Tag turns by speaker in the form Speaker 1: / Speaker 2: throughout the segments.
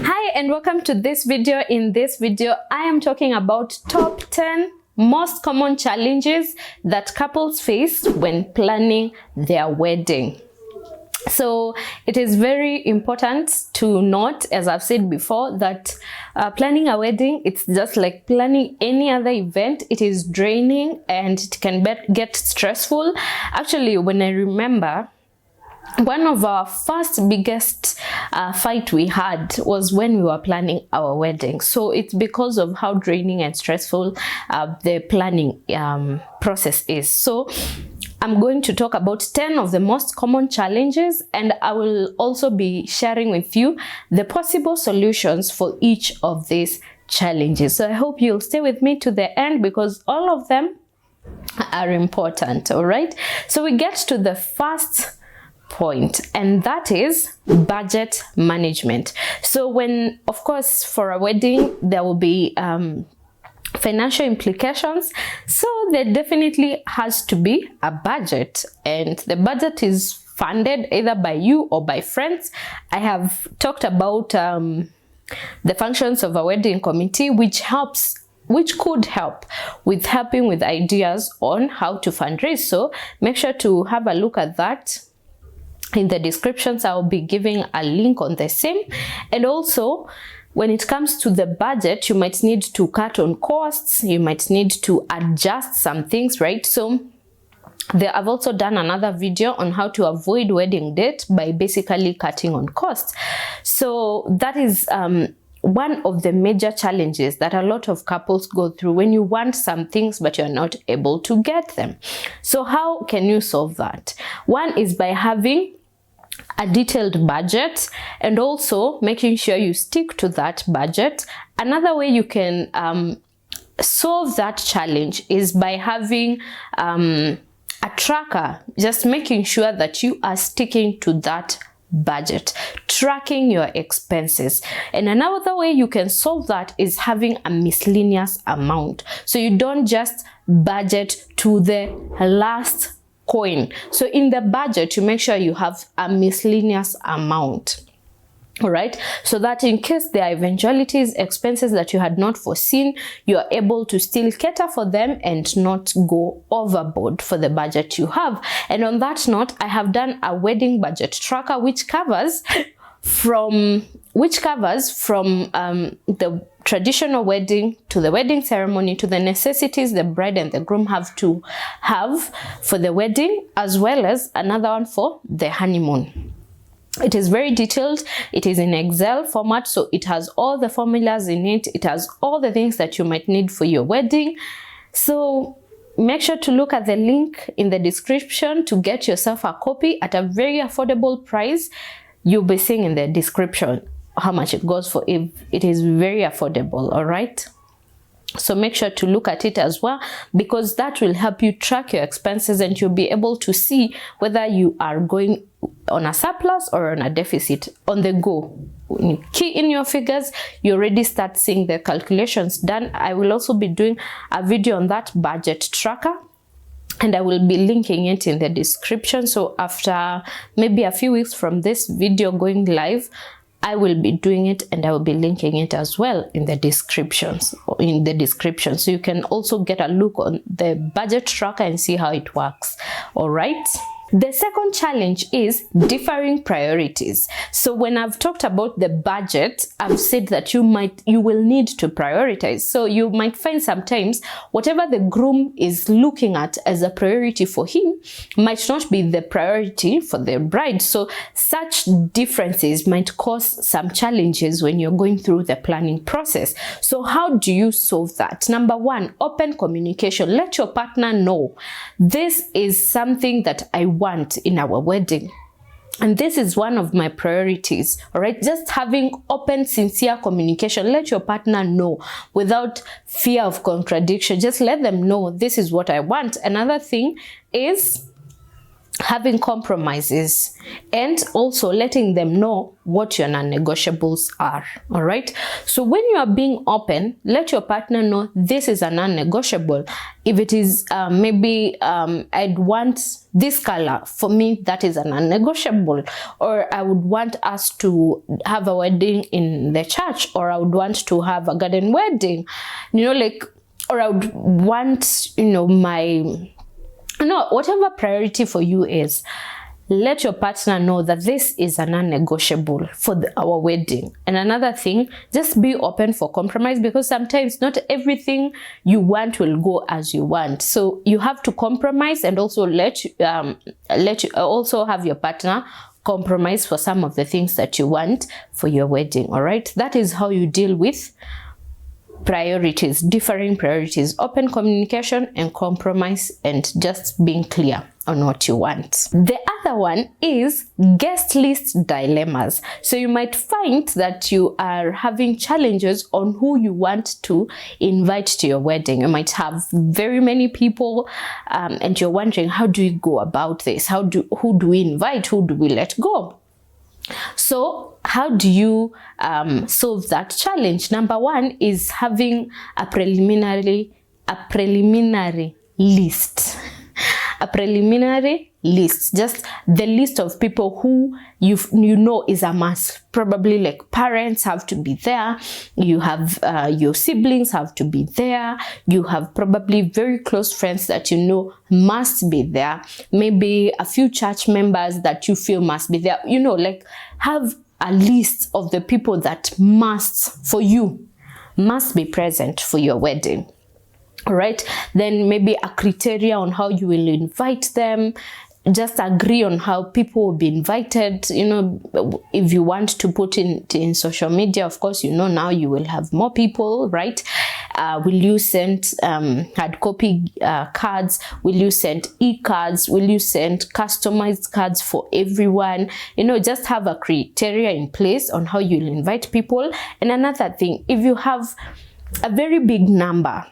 Speaker 1: Hi and welcome to this video. In this video, I am talking about top 10 most common challenges that couples face when planning their wedding. So it is very important to note, as I've said before, that planning a wedding, it's just like planning any other event. It is draining and it can get stressful. Actually, when I remember, one of our first biggest fight we had was when we were planning our wedding. So it's because of how draining and stressful the planning process is. So I'm going to talk about 10 of the most common challenges, and I will also be sharing with you the possible solutions for each of these challenges. So I hope you'll stay with me to the end because all of them are important. All right, so we get to the first point, and that is budget management. So when, of course, for a wedding there will be financial implications, so there definitely has to be a budget, and the budget is funded either by you or by friends. I have talked about the functions of a wedding committee, which could help with helping with ideas on how to fundraise. So make sure to have a look at that. In the descriptions, I'll be giving a link on the same. And also, when it comes to the budget, you might need to cut on costs. You might need to adjust some things, right? So I've also done another video on how to avoid wedding debt by basically cutting on costs. So that is one of the major challenges that a lot of couples go through when you want some things but you're not able to get them. So how can you solve that? One is by having a detailed budget and also making sure you stick to that budget. Another way you can solve that challenge is by having a tracker, just making sure that you are sticking to that budget, tracking your expenses. And another way you can solve that is having a miscellaneous amount, so you don't just budget to the last coin. So in the budget, you make sure you have a miscellaneous amount. All right, so that in case there are eventualities, expenses that you had not foreseen, you are able to still cater for them and not go overboard for the budget you have. And on that note, I have done a wedding budget tracker which covers from the traditional wedding to the wedding ceremony to the necessities the bride and the groom have to have for the wedding, as well as another one for the honeymoon. It is very detailed. It is in Excel format, so it has all the formulas in it. It has all the things that you might need for your wedding. So make sure to look at the link in the description to get yourself a copy at a very affordable price. You'll be seeing in the description how much it goes for. If it is very affordable, all right? So make sure to look at it as well, because that will help you track your expenses and you'll be able to see whether you are going on a surplus or on a deficit on the go. When you key in your figures, you already start seeing the calculations done. I will also be doing a video on that budget tracker, and I will be linking it in the description. So after maybe a few weeks from this video going live, I will be doing it and I will be linking it as well in the descriptions. So you can also get a look on the budget tracker and see how it works. All right. The second challenge is differing priorities. So when I've talked about the budget, I've said that you will need to prioritize. So you might find sometimes whatever the groom is looking at as a priority for him might not be the priority for the bride. So such differences might cause some challenges when you're going through the planning process. So how do you solve that? Number one, open communication. Let your partner know this is something that I want in our wedding, and this is one of my priorities. All right, just having open, sincere communication. Let your partner know without fear of contradiction. Just let them know this is what I want. Another thing is having compromises, and also letting them know what your non-negotiables are. All right, so when you are being open, let your partner know this is a non-negotiable. If it is maybe I'd want this color, for me that is a non-negotiable, or I would want us to have a wedding in the church, or I would want to have a garden wedding, you know, like, or I would want, you know, whatever priority for you is, let your partner know that this is a non-negotiable for our wedding. And another thing, just be open for compromise, because sometimes not everything you want will go as you want. So you have to compromise, and also let you also have your partner compromise for some of the things that you want for your wedding. All right, that is how you deal with priorities, differing priorities, open communication and compromise, and just being clear on what you want. The other one is guest list dilemmas. So you might find that you are having challenges on who you want to invite to your wedding. You might have very many people, and you're wondering, how do you go about this? Who do we invite? Who do we let go? So how do you solve that challenge? Number one is having a preliminary list. A preliminary list, just the list of people who you know is a must. Probably like parents have to be there, you have your siblings have to be there, you have probably very close friends that you know must be there, maybe a few church members that you feel must be there, you know, like have a list of the people that must be present for your wedding. All right, then maybe a criteria on how you will invite them. Just agree on how people will be invited. You know, if you want to put in social media, of course, you know, now you will have more people, right? Will you send hard copy cards? Will you send e-cards? Will you send customized cards for everyone? You know, just have a criteria in place on how you'll invite people. And another thing, if you have a very big number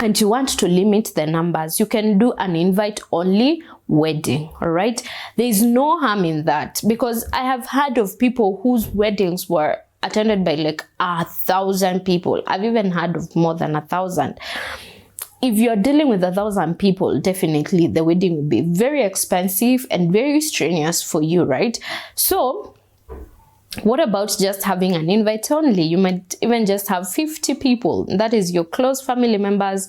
Speaker 1: and you want to limit the numbers, you can do an invite only wedding. All right, there is no harm in that, because I have heard of people whose weddings were attended by like 1,000 people. I've even heard of more than 1,000. If you're dealing with 1,000 people, definitely the wedding will be very expensive and very strenuous for you, right? So what about just having an invite only? You might even just have 50 people. That is your close family members,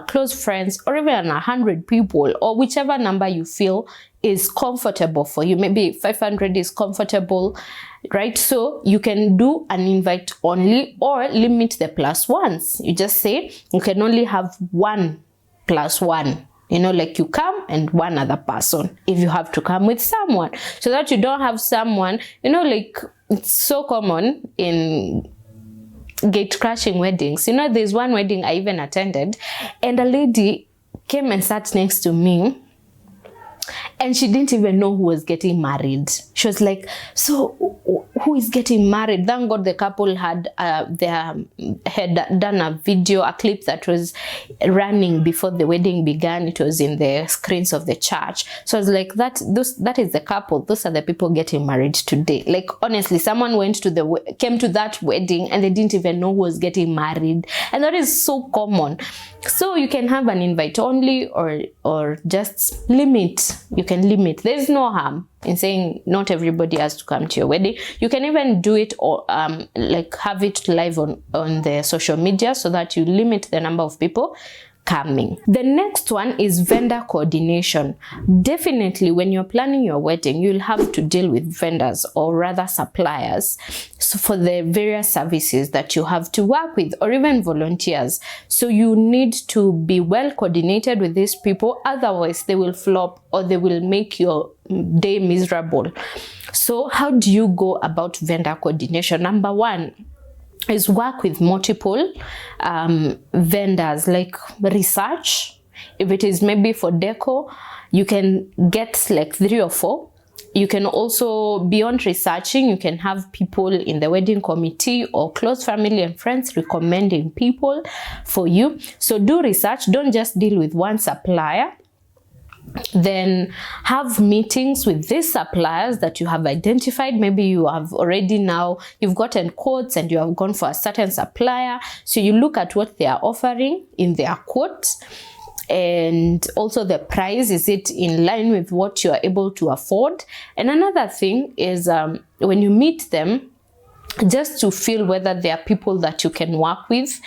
Speaker 1: close friends, or even 100 people, or whichever number you feel is comfortable for you. Maybe 500 is comfortable, right? So you can do an invite only, or limit the plus ones. You just say you can only have 1 + 1. You know, like you come and one other person, if you have to come with someone, so that you don't have someone, you know, like it's so common in gate crashing weddings. You know, there's one wedding I even attended, and a lady came and sat next to me, and she didn't even know who was getting married. She was like, so who is getting married? Thank God the couple had done a video, a clip that was running before the wedding began. It was in the screens of the church. So I was like, that is the couple. Those are the people getting married today. Like, honestly, someone came to that wedding and they didn't even know who was getting married. And that is so common. So you can have an invite only, or just limit. You can limit. There's no harm in saying not everybody has to come to your wedding. You can even do it, or like have it live on the social media, so that you limit the number of people coming. The next one is vendor coordination. Definitely when you're planning your wedding, you'll have to deal with vendors, or rather suppliers, so for the various services that you have to work with, or even volunteers. So you need to be well coordinated with these people, otherwise they will flop, or they will make your day miserable. So how do you go about vendor coordination? Number one is work with multiple vendors, like research. If it is maybe for deco, you can get like 3 or 4. You can also, beyond researching, you can have people in the wedding committee or close family and friends recommending people for you. So do research. Don't just deal with one supplier. Then have meetings with these suppliers that you have identified. Maybe you have already now, you've gotten quotes and you have gone for a certain supplier. So you look at what they are offering in their quotes, and also the price. Is it in line with what you are able to afford? And another thing is when you meet them, just to feel whether they are people that you can work with,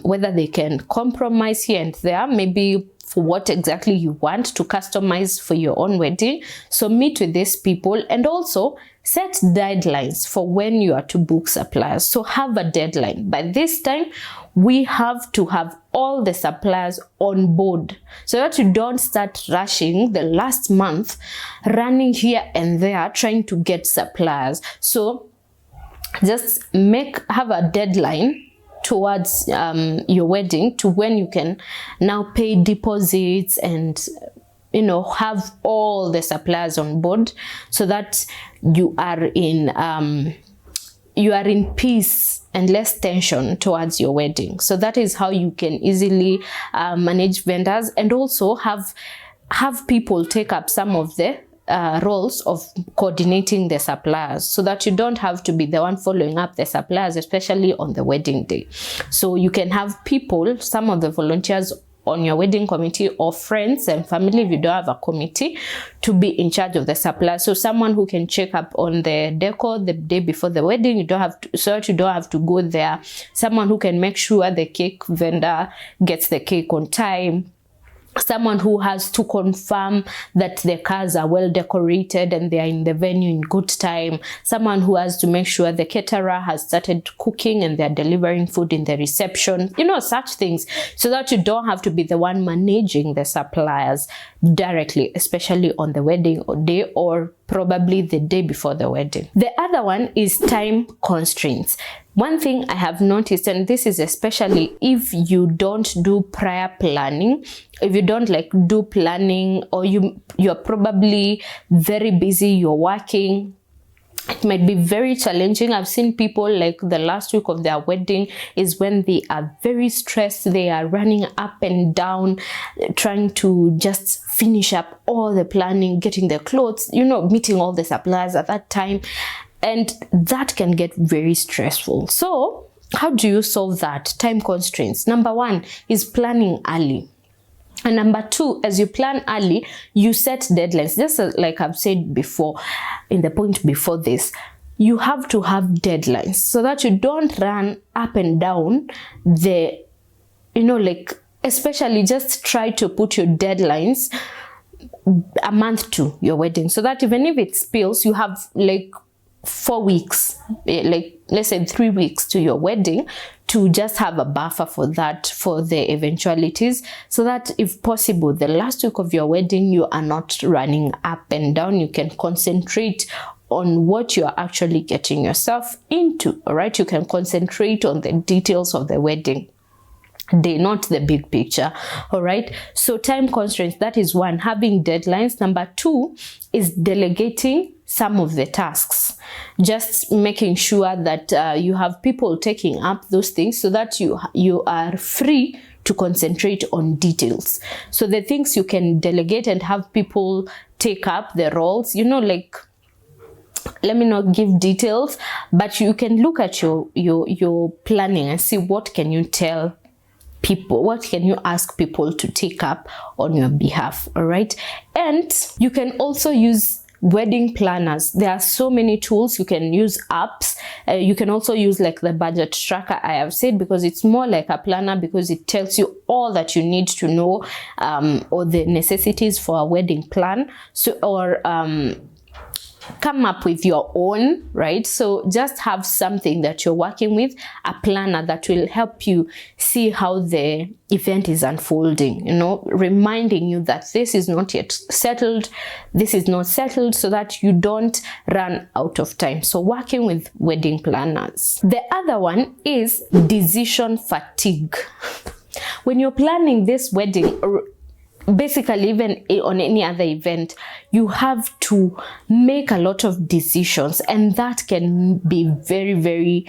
Speaker 1: whether they can compromise here and there, maybe for what exactly you want to customize for your own wedding. So meet with these people, and also set deadlines for when you are to book suppliers. So have a deadline. By this time, we have to have all the suppliers on board, so that you don't start rushing the last month, running here and there, trying to get suppliers. So just have a deadline towards your wedding, to when you can now pay deposits and have all the suppliers on board, so that you are in peace and less tension towards your wedding. So that is how you can easily manage vendors, and also have people take up some of the roles of coordinating the suppliers, so that you don't have to be the one following up the suppliers, especially on the wedding day. So you can have people, some of the volunteers on your wedding committee, or friends and family, if you don't have a committee, to be in charge of the suppliers. So someone who can check up on the decor the day before the wedding, you don't have to go there. Someone who can make sure the cake vendor gets the cake on time. Someone who has to confirm that the cars are well decorated and they are in the venue in good time. Someone who has to make sure the caterer has started cooking and they're delivering food in the reception. Such things, so that you don't have to be the one managing the suppliers directly, especially on the wedding day, or probably the day before the wedding. The other one is time constraints. One thing I have noticed, and this is especially if you don't do prior planning, if you don't do planning, or you're probably very busy, you're working, it might be very challenging. I've seen people the last week of their wedding is when they are very stressed. They are running up and down, trying to just finish up all the planning, getting the clothes, meeting all the suppliers at that time. And that can get very stressful. So how do you solve that? Time constraints. Number one is planning early. And number two, as you plan early, you set deadlines. Just like I've said before, in the point before this, you have to have deadlines, so that you don't run up and down especially just try to put your deadlines a month to your wedding, so that even if it spills, you have 4 weeks, let's say 3 weeks to your wedding, to just have a buffer for that, for the eventualities, so that if possible, the last week of your wedding, you are not running up and down. You can concentrate on what you are actually getting yourself into. All right, you can concentrate on the details of the wedding day, not the big picture. All right, so time constraints, that is one. Having deadlines. Number two is delegating some of the tasks, just making sure that you have people taking up those things, so that you are free to concentrate on details. So the things you can delegate and have people take up the roles, let me not give details, but you can look at your planning and see what can you tell people, what can you ask people to take up on your behalf. All right, and you can also use wedding planners. There are so many tools. You can use apps. You can also use the budget tracker I have said, because it's more like a planner, because it tells you all that you need to know, or the necessities for a wedding plan. So, or come up with your own, right? So just have something that you're working with, a planner that will help you see how the event is unfolding, reminding you that this is not yet settled, this is not settled, so that you don't run out of time. So working with wedding planners. The other one is decision fatigue. When you're planning this wedding, basically, even on any other event, you have to make a lot of decisions, and that can be very, very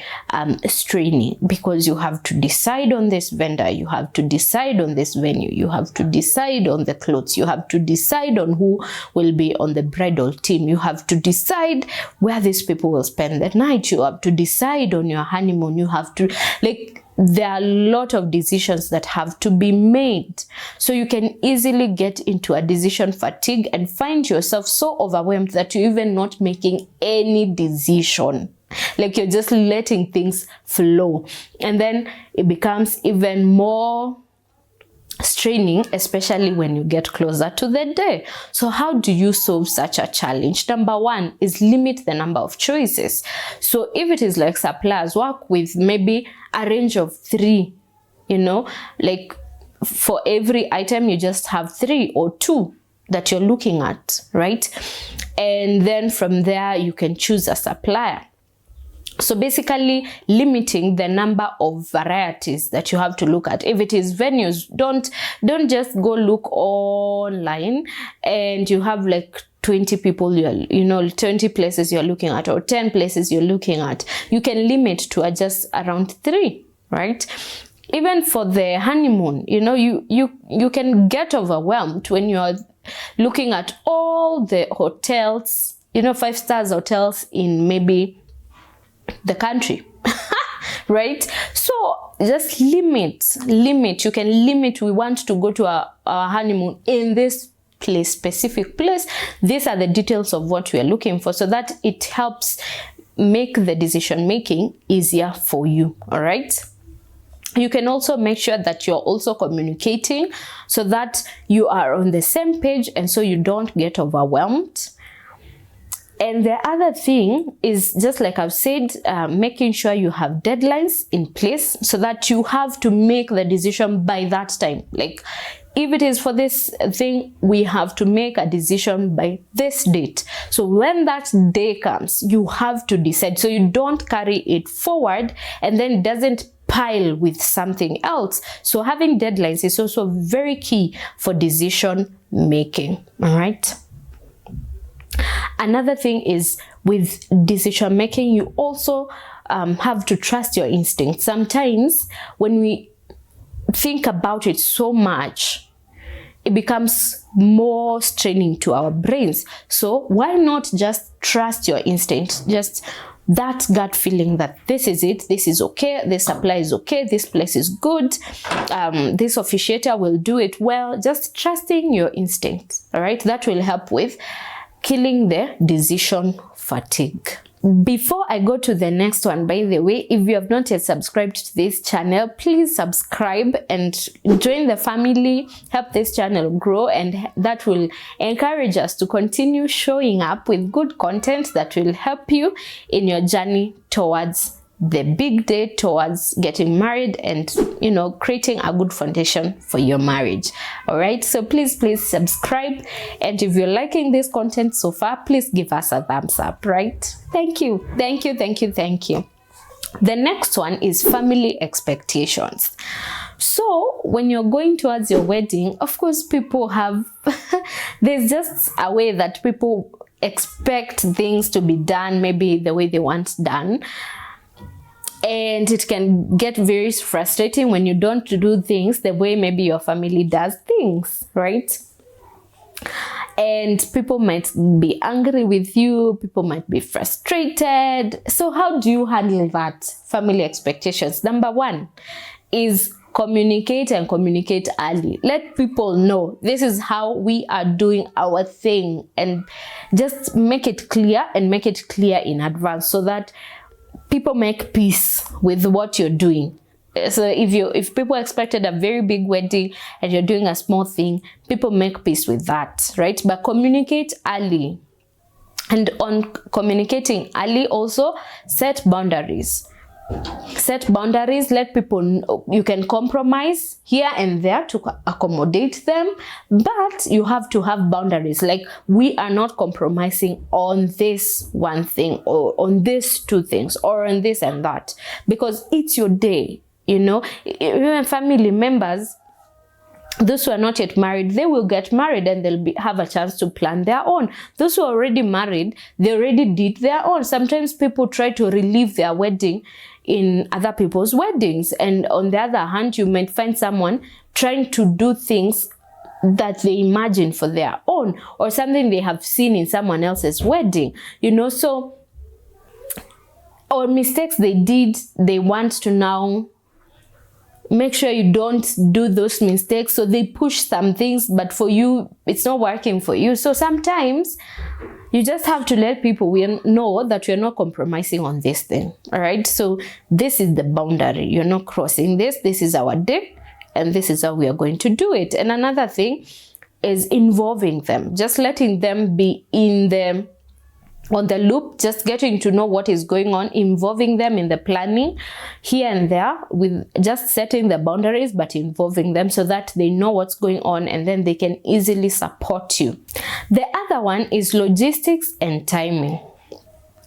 Speaker 1: straining, because you have to decide on this vendor, you have to decide on this venue, you have to decide on the clothes, you have to decide on who will be on the bridal team, you have to decide where these people will spend the night, you have to decide on your honeymoon, you have to, like, there are a lot of decisions that have to be made. So you can easily get into a decision fatigue and find yourself so overwhelmed that you're even not making any decision. Like, you're just letting things flow. And then it becomes even more straining, especially when you get closer to the day. So how do you solve such a challenge? Number one is limit the number of choices. So if it is like suppliers, work with maybe a range of 3, you know, like for every item you just have 3 or 2 that you're looking at, right? And then from there you can choose a supplier. So basically limiting the number of varieties that you have to look at. If it is venues, don't just go look online and you have like 20 people, 20 places you're looking at, or 10 places you're looking at. You can limit to just around 3, right? Even for the honeymoon, you can get overwhelmed when you're looking at all the hotels, 5-star hotels in maybe the country. Right? So just limit. You can limit. We want to go to our honeymoon in this place, specific place. These are the details of what we are looking for, so that it helps make the decision making easier for you. All right. You can also make sure that you're also communicating so that you are on the same page, and so you don't get overwhelmed. And the other thing is, just like I've said, making sure you have deadlines in place so that you have to make the decision by that time. Like, if it is for this thing, we have to make a decision by this date. So when that day comes, you have to decide. So you don't carry it forward and then it doesn't pile with something else. So having deadlines is also very key for decision making. All right. Another thing is, with decision making, you also have to trust your instinct. Sometimes when we think about it so much, it becomes more straining to our brains. So why not just trust your instinct? Just that gut feeling that this is it, this is okay, this supply is okay, this place is good, this officiator will do it well. Just trusting your instinct. All right, that will help with killing the decision fatigue. Before I go to the next one, by the way, if you have not yet subscribed to this channel, please subscribe and join the family, help this channel grow, and that will encourage us to continue showing up with good content that will help you in your journey towards the big day, towards getting married and, creating a good foundation for your marriage. All right, so please subscribe, and if you're liking this content so far, please give us a thumbs up. Right? Thank you. The next one is family expectations. So when you're going towards your wedding, of course, people have there's just a way that people expect things to be done, maybe the way they want done. And it can get very frustrating when you don't do things the way maybe your family does things, right? And people might be angry with you, people might be frustrated. So how do you handle that? Family expectations. Number one is communicate, and communicate early. Let people know this is how we are doing our thing, and just make it clear, and make it clear in advance, so that people make peace with what you're doing. So if people expected a very big wedding and you're doing a small thing, people make peace with that, right? But communicate early. And on communicating early, also set boundaries. Set boundaries, let people know. You can compromise here and there to accommodate them, but you have to have boundaries. Like, we are not compromising on this one thing, or on these 2 things, or on this and that, because it's your day. Even family members, Those who are not yet married, they will get married and they'll have a chance to plan their own. Those who are already married, they already did their own. Sometimes people try to relive their wedding in other people's weddings. And on the other hand, you might find someone trying to do things that they imagine for their own, or something they have seen in someone else's wedding, you know. So, or mistakes they did, they want to now make sure you don't do those mistakes. So they push some things, but for you, it's not working for you. So sometimes you just have to let people know that you're not compromising on this thing. All right. So this is the boundary. You're not crossing this. This is our day, and this is how we are going to do it. And another thing is involving them, just letting them be on the loop, just getting to know what is going on, involving them in the planning here and there, with just setting the boundaries, but involving them so that they know what's going on, and then they can easily support you. The other one is logistics and timing.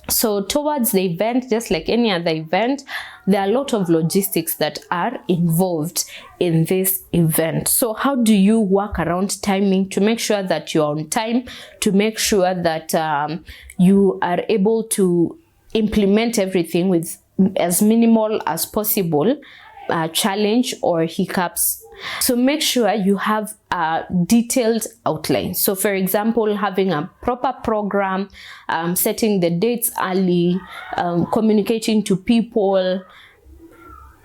Speaker 1: So towards the event, just like any other event, there are a lot of logistics that are involved in this event. So how do you work around timing to make sure that you're on time, to make sure that you are able to implement everything with as minimal as possible challenge or hiccups? So make sure you have a detailed outline. So for example, having a proper program, setting the dates early, communicating to people,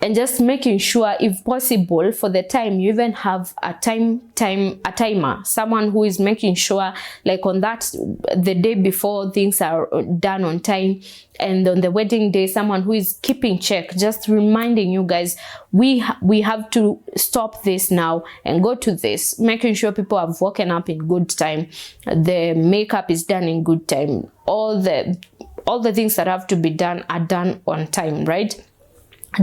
Speaker 1: and just making sure, if possible, for the time, you even have a timer, someone who is making sure, like on the day before, things are done on time, and on the wedding day, someone who is keeping check, just reminding you guys, we have to stop this now and go to this, making sure people have woken up in good time, the makeup is done in good time, all the things that have to be done are done on time, right?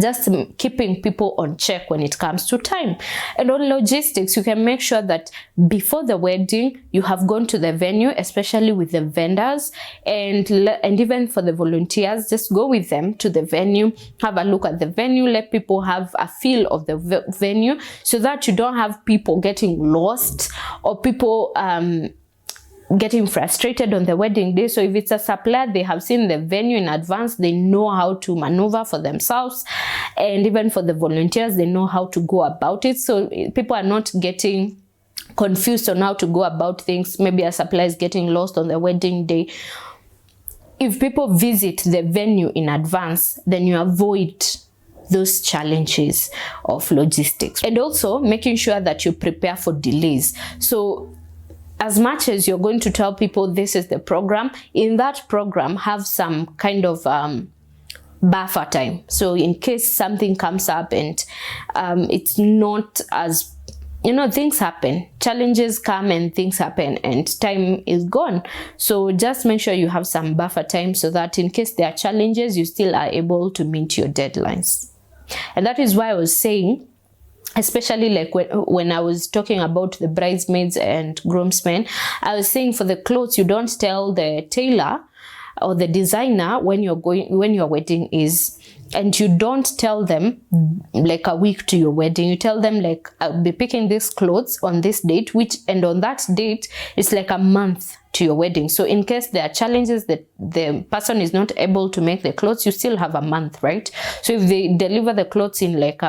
Speaker 1: Just keeping people on check when it comes to time. And on logistics, you can make sure that before the wedding, you have gone to the venue, especially with the vendors, and even for the volunteers, just go with them to the venue, have a look at the venue, let people have a feel of the venue, so that you don't have people getting lost or people getting frustrated on the wedding day. So if it's a supplier, they have seen the venue in advance, they know how to maneuver for themselves, and even for the volunteers, they know how to go about it. So people are not getting confused on how to go about things. Maybe a supplier is getting lost on the wedding day. If people visit the venue in advance, then you avoid those challenges of logistics. And also making sure that you prepare for delays. So as much as you're going to tell people this is the program, in that program have some kind of buffer time. So in case something comes up and it's not as, you know, things happen, challenges come and things happen and time is gone. So just make sure you have some buffer time so that in case there are challenges, you still are able to meet your deadlines. And that is why I was saying, especially like when I was talking about the bridesmaids and groomsmen, I was saying for the clothes, you don't tell the tailor or the designer when your wedding is, and you don't tell them like a week to your wedding. You tell them like, I'll be picking these clothes on this date, and on that date it's like a month to your wedding. So in case there are challenges that the person is not able to make the clothes, you still have a month, right? So if they deliver the clothes in like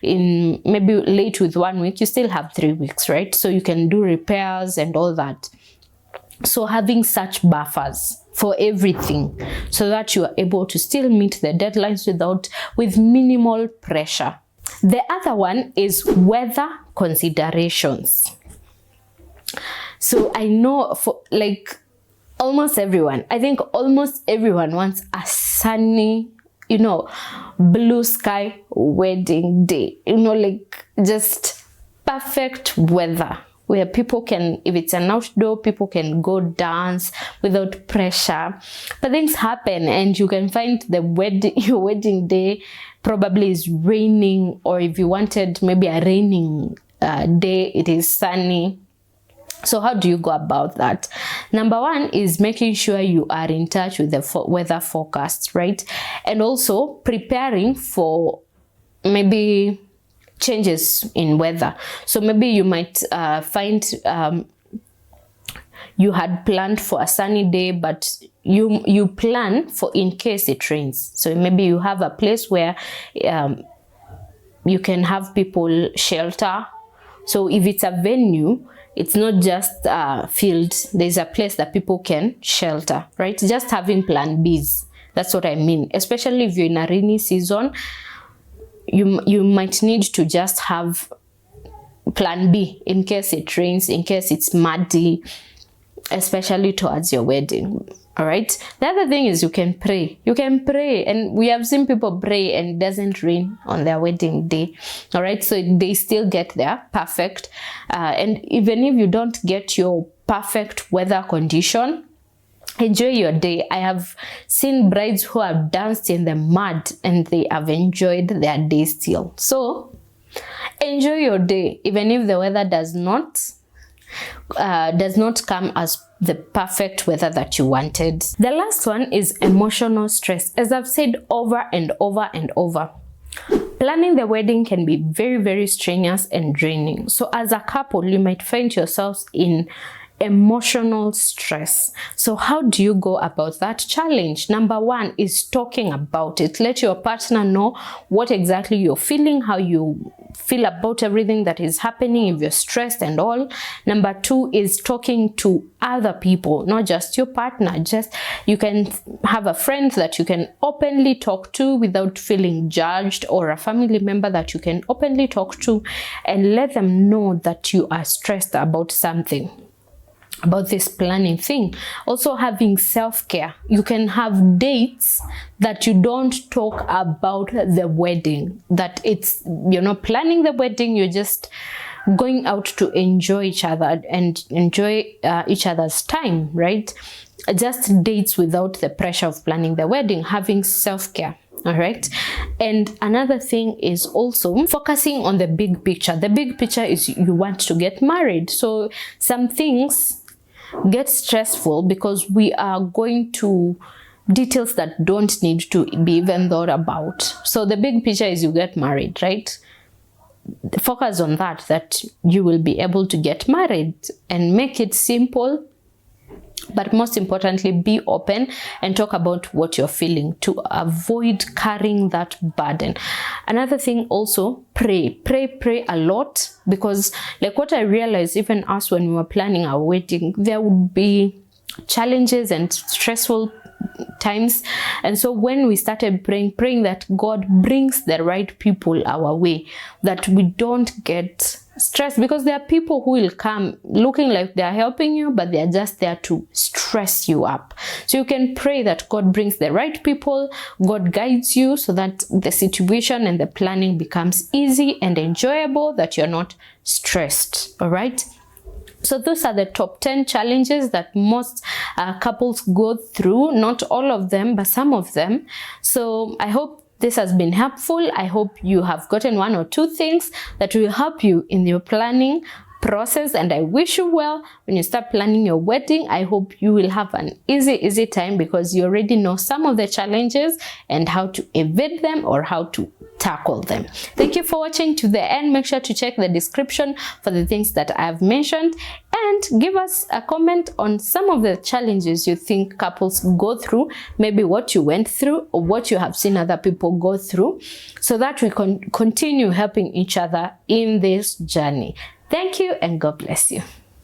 Speaker 1: in maybe late with 1 week, you still have 3 weeks, right? So you can do repairs and all that. So having such buffers for everything so that you are able to still meet the deadlines with minimal pressure. The other one is weather considerations. So I know for like almost everyone, I think almost everyone wants a sunny, you know, blue sky wedding day, you know, like just perfect weather where people can, if it's an outdoor, people can go dance without pressure. But things happen and you can find your wedding day probably is raining, or if you wanted maybe a raining day, it is sunny. So how do you go about that? Number one is making sure you are in touch with the weather forecast, right? And also preparing for maybe changes in weather. So maybe you might find you had planned for a sunny day, but you plan for in case it rains. So maybe you have a place where you can have people shelter. So if it's a venue, it's not just a field, there's a place that people can shelter, right? Just having plan Bs. That's what I mean. Especially if you're in a rainy season, you might need to just have plan B in case it rains, in case it's muddy, especially towards your wedding. All right. The other thing is you can pray. You can pray, and we have seen people pray and it doesn't rain on their wedding day. All right. So they still get there perfect. And even if you don't get your perfect weather condition, enjoy your day. I have seen brides who have danced in the mud and they have enjoyed their day still. So enjoy your day, even if the weather does not come as the perfect weather that you wanted. The last one is emotional stress. As I've said over and over and over, planning the wedding can be very, very strenuous and draining. So as a couple, you might find yourselves in emotional stress. So how do you go about that challenge? Number one is talking about it. Let your partner know what exactly you're feeling, how you feel about everything that is happening, if you're stressed and all. Number two is talking to other people, not just your partner. Just you can have a friend that you can openly talk to without feeling judged, or a family member that you can openly talk to and let them know that you are stressed about something, about this planning thing. Also having self-care. You can have dates that you don't talk about the wedding, that it's, you're not planning the wedding, you're just going out to enjoy each other and enjoy each other's time, right? Just dates without the pressure of planning the wedding, having self-care. All right. And another thing is also focusing on the big picture. The big picture is you want to get married. So some things get stressful because we are going to details that don't need to be even thought about. So the big picture is you get married, right? Focus on that you will be able to get married, and make it simple. But most importantly, be open and talk about what you're feeling to avoid carrying that burden. Another thing also, pray a lot, because like what I realized, even us when we were planning our wedding, there would be challenges and stressful times. And so when we started praying that God brings the right people our way, that we don't get stressed, because there are people who will come looking like they are helping you, but they are just there to stress you up. So you can pray that God brings the right people, God guides you, so that the situation and the planning becomes easy and enjoyable, that you're not stressed. All right. So those are the top 10 challenges that most couples go through. Not all of them, but some of them. So I hope this has been helpful. I hope you have gotten one or two things that will help you in your planning process, and I wish you well when you start planning your wedding. I hope you will have an easy time, because you already know some of the challenges and how to evade them or how to tackle them. Thank you for watching to the end. Make sure to check the description for the things that I have mentioned, and give us a comment on some of the challenges you think couples go through, maybe what you went through or what you have seen other people go through, so that we can continue helping each other in this journey. Thank you, and God bless you.